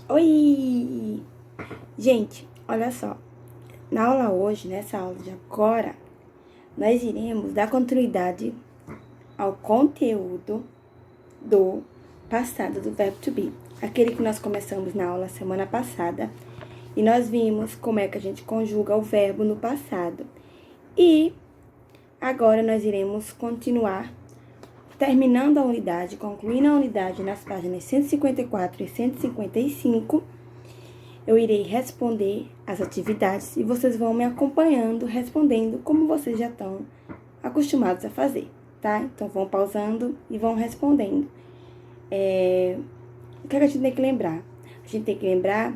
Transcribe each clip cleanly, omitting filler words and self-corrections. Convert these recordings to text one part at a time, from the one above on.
Oi! Gente, olha só. Na aula hoje, nessa aula de agora, nós iremos dar continuidade ao conteúdo do passado do verbo to be. Aquele que nós começamos na aula semana passada. E nós vimos como é que a gente conjuga o verbo no passado. E agora nós iremos continuar terminando a unidade, concluindo a unidade nas páginas 154 e 155, eu irei responder as atividades e vocês vão me acompanhando, respondendo como vocês já estão acostumados a fazer, tá? Então, vão pausando e vão respondendo. O que a gente tem que lembrar? A gente tem que lembrar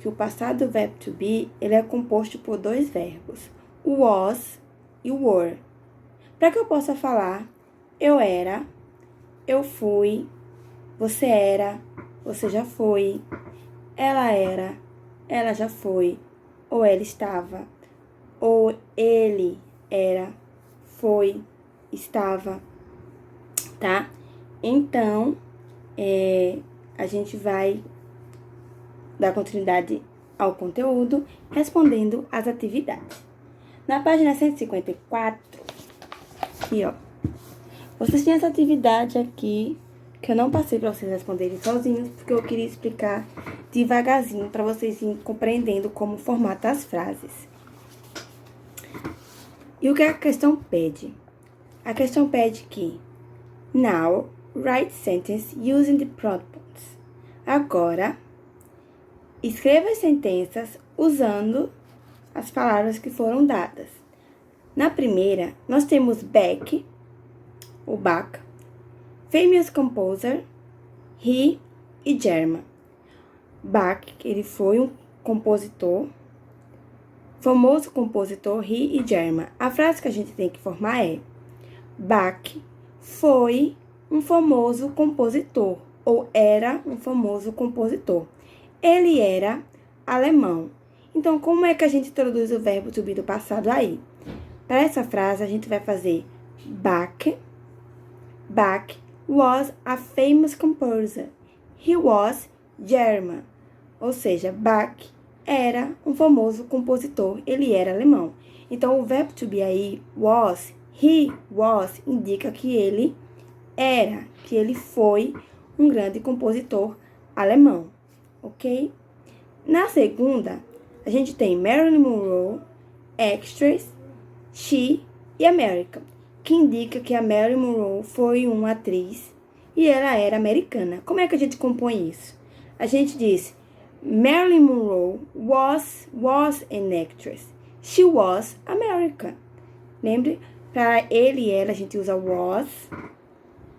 que o passado do verbo to be, ele é composto por dois verbos, o was e o were. Para que eu possa falar eu era, eu fui, você era, você já foi, ela era, ela já foi, ou ela estava, ou ele era, foi, estava, tá? Então, a gente vai dar continuidade ao conteúdo, respondendo as atividades. Na página 154, aqui, ó. Vocês têm essa atividade aqui, que eu não passei para vocês responderem sozinhos, porque eu queria explicar devagarzinho, para vocês irem compreendendo como formata as frases. E o que a questão pede? A questão pede que, now, write sentence using the pronouns. Agora, escreva as sentenças usando as palavras que foram dadas. Na primeira, nós temos back, o Bach, famous composer, he e German. Bach, ele foi um compositor, famoso compositor, he e German. A frase que a gente tem que formar é: Bach foi um famoso compositor, ou era um famoso compositor. Ele era alemão. Então, como é que a gente traduz o verbo to be do passado aí? Para essa frase, a gente vai fazer Bach was a famous composer. He was German. Ou seja, Bach era um famoso compositor. Ele era alemão. Então, o verbo to be aí, was, he was, indica que ele era, que ele foi um grande compositor alemão. Ok? Na segunda, a gente tem Marilyn Monroe, Extras, She e America, que indica que a Marilyn Monroe foi uma atriz e ela era americana. Como é que a gente compõe isso? A gente diz, Marilyn Monroe was an actress. She was American. Lembre, para ele e ela, a gente usa was.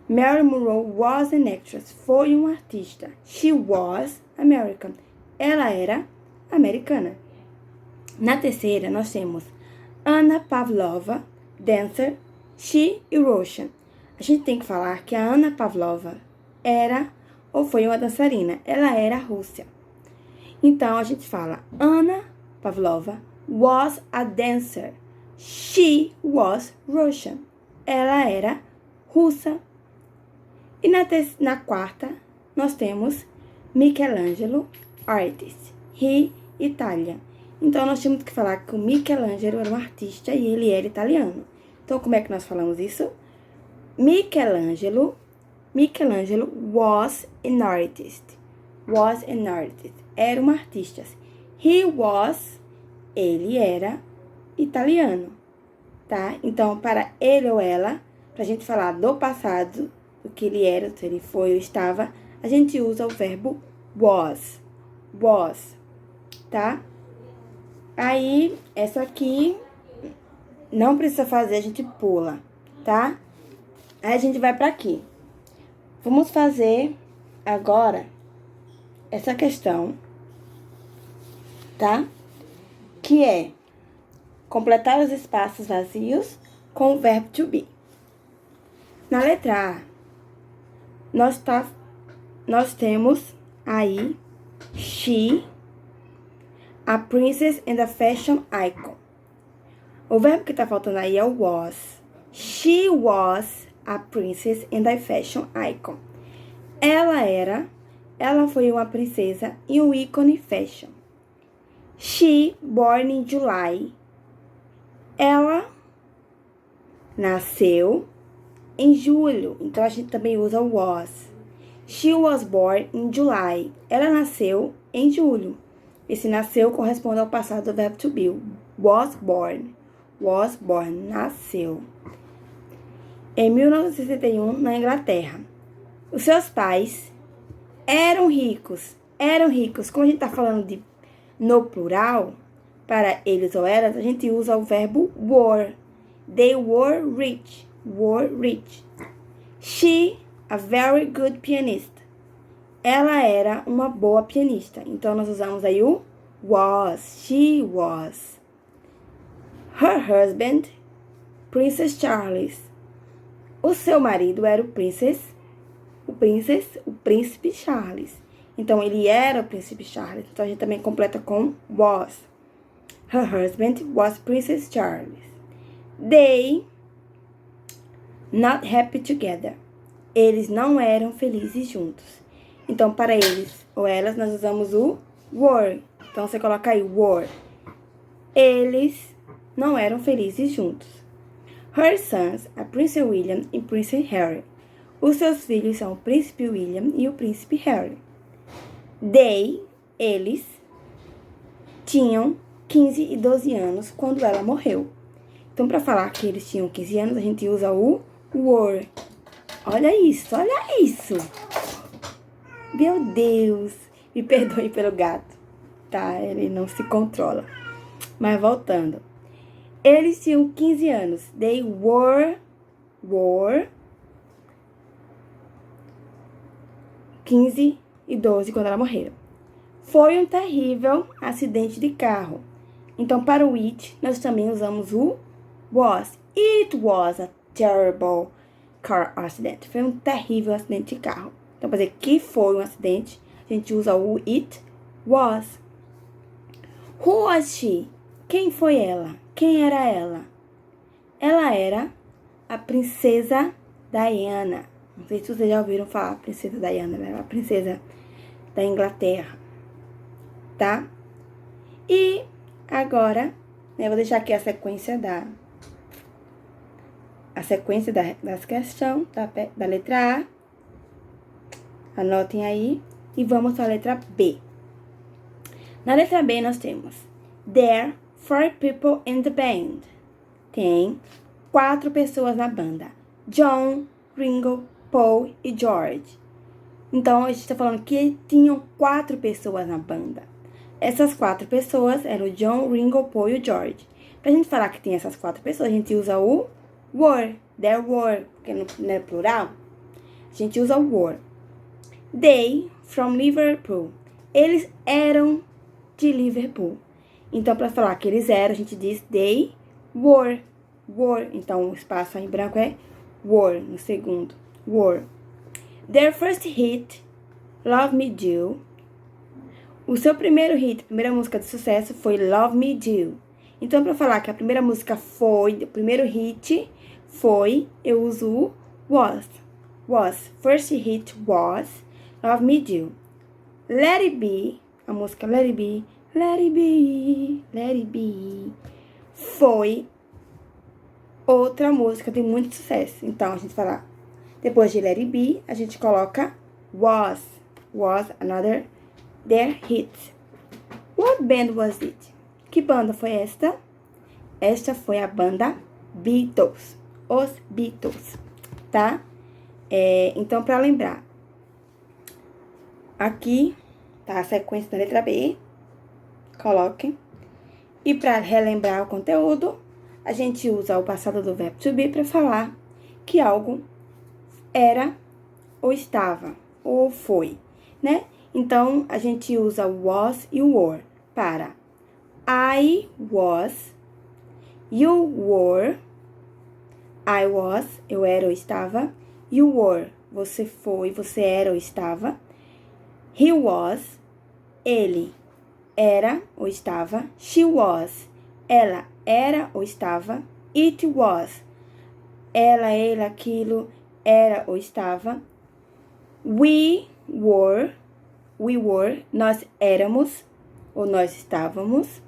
Marilyn Monroe was an actress. Foi uma artista. She was American. Ela era americana. Na terceira, nós temos Anna Pavlova, dancer, she e Russian. A gente tem que falar que a Anna Pavlova era ou foi uma dançarina. Ela era russa. Então, a gente fala Anna Pavlova was a dancer. She was Russian. Ela era russa. E na quarta, nós temos Michelangelo, artist. He, Itália. Então, nós temos que falar que o Michelangelo era um artista e ele era italiano. Então, como é que nós falamos isso? Michelangelo was an artist. Was an artist. Era um artista. He was, ele era italiano, tá? Então, para ele ou ela, pra gente falar do passado, do que ele era, se ele foi ou estava, a gente usa o verbo was. Was, tá? Aí, essa aqui não precisa fazer, a gente pula, tá? Aí a gente vai pra aqui. Vamos fazer agora essa questão, tá? Que é completar os espaços vazios com o verbo to be. Na letra A, nós temos aí she, a princess and a fashion icon. O verbo que tá faltando aí é o was. She was a princess and a fashion icon. Ela era Ela foi uma princesa e um ícone fashion. She, born in July. Ela nasceu em julho. Então, a gente também usa o was. She was born in July. Ela nasceu em julho. Esse nasceu corresponde ao passado do verbo to be. Was born. Was born. Nasceu. Em 1961, na Inglaterra. Os seus pais eram ricos. Eram ricos. Como a gente está falando no plural, para eles ou elas, a gente usa o verbo were. They were rich. Were rich. She, a very good pianist. Ela era uma boa pianista. Então, nós usamos aí o was. She was. Her husband, Princess Charles. O seu marido era o príncipe Charles. Então, ele era o príncipe Charles. Então, a gente também completa com was. Her husband was Princess Charles. They not happy together. Eles não eram felizes juntos. Então, para eles ou elas, nós usamos o were. Então, você coloca aí were. Eles não eram felizes juntos. Her sons are Prince William e Prince Harry. Os seus filhos são o Príncipe William e o Príncipe Harry. Eles, tinham 15 e 12 anos quando ela morreu. Então, para falar que eles tinham 15 anos, a gente usa o were. Olha isso, olha isso. Meu Deus, me perdoe pelo gato, tá? Ele não se controla. Mas voltando. Eles tinham 15 anos. They were 15 e 12 quando ela morreram. Foi um terrível acidente de carro. Então, para o it, nós também usamos o was. It was a terrible car accident. Foi um terrível acidente de carro. Então, para dizer que foi um acidente, a gente usa o it was. Who was she? Quem foi ela? Quem era ela? Ela era a princesa Diana. Não sei se vocês já ouviram falar princesa Diana. Ela era a princesa da Inglaterra. Tá? E agora, eu vou deixar aqui a sequência das questões da letra A. Anotem aí. E vamos para a letra B. Na letra B, nós temos There 4 people in the band. Tem 4 pessoas na banda. John, Ringo, Paul e George. Então, a gente está falando que tinham 4 pessoas na banda. Essas 4 pessoas eram o John, Ringo, Paul e o George. Pra gente falar que tem essas 4 pessoas, a gente usa o were. There were, porque não é plural. A gente usa o were. They, from Liverpool. Eles eram de Liverpool. Então, para falar que eles eram, a gente diz they were. Were. Então, o espaço em branco é were, no segundo. Were. Their first hit, Love Me Do. O seu primeiro hit, primeira música de sucesso foi Love Me Do. Então, para falar que a primeira música foi, o primeiro hit foi, eu uso o was. Was. First hit was Love Me Do. Let It Be, a música Let It Be, Let It Be, Let It Be, foi outra música de muito sucesso. Então, a gente fala, depois de Let It Be, a gente coloca was. Was another their hit. What band was it? Que banda foi esta? Esta foi a banda Beatles. Os Beatles, tá? Então, para lembrar, aqui tá a sequência da letra B. Coloquem. E para relembrar o conteúdo, a gente usa o passado do verbo to be para falar que algo era ou estava ou foi, né? Então, a gente usa o was e o were para I was, you were, I was, eu era ou estava, you were, você foi, você era ou estava, he was, ele era ou estava, she was, ela era ou estava, it was, ela, ele, aquilo, era ou estava, we were, we were, nós éramos ou nós estávamos.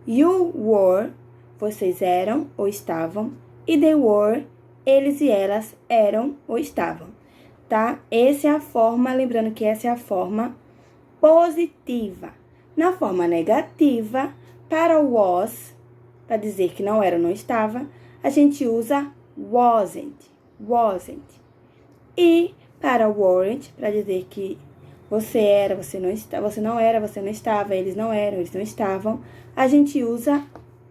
You were, vocês eram ou estavam. E they were, eles e elas eram ou estavam, tá? Essa é a forma, lembrando que essa é a forma positiva. Na forma negativa, para o was, para dizer que não era ou não estava, a gente usa wasn't, wasn't. E para weren't, para dizer que você era, você não estava, você não era, você não estava, eles não eram, eles não estavam, a gente usa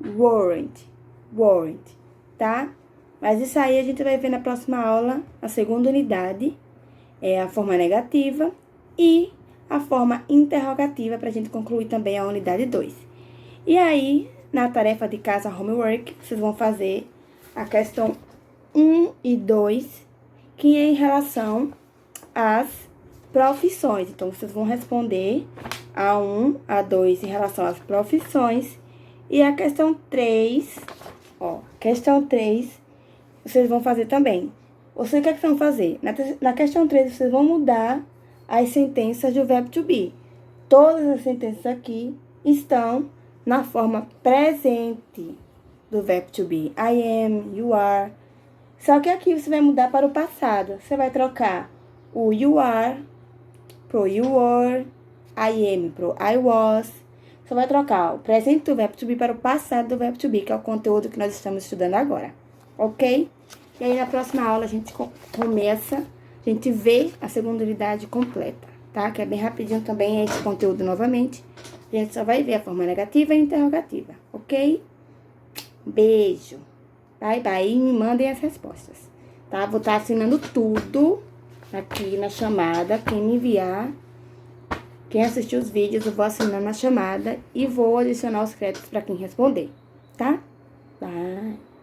weren't, weren't, tá? Mas isso aí a gente vai ver na próxima aula, a segunda unidade, é a forma negativa e a forma interrogativa, para a gente concluir também a unidade 2. E aí, na tarefa de casa homework, vocês vão fazer a questão 1 e 2, que é em relação às profissões. Então, vocês vão responder a 1, a 2 em relação às profissões. E a questão 3, questão 3, vocês vão fazer também. Você, o que é que vocês vão fazer? Na questão 3, vocês vão mudar as sentenças do verbo to be. Todas as sentenças aqui estão na forma presente do verbo to be. I am, you are. Só que aqui você vai mudar para o passado. Você vai trocar o you are pro you were, I am pro I was. Você vai trocar o presente do verbo to be para o passado do verbo to be, que é o conteúdo que nós estamos estudando agora. Ok? E aí, na próxima aula, a gente começa, a gente vê a segunda unidade completa, tá? Que é bem rapidinho também esse conteúdo novamente. A gente só vai ver a forma negativa e interrogativa, ok? Beijo. Bye, bye. E me mandem as respostas, tá? Vou estar assinando tudo aqui na chamada. Quem me enviar, quem assistir os vídeos, eu vou assinando na chamada e vou adicionar os créditos para quem responder, tá? Bye.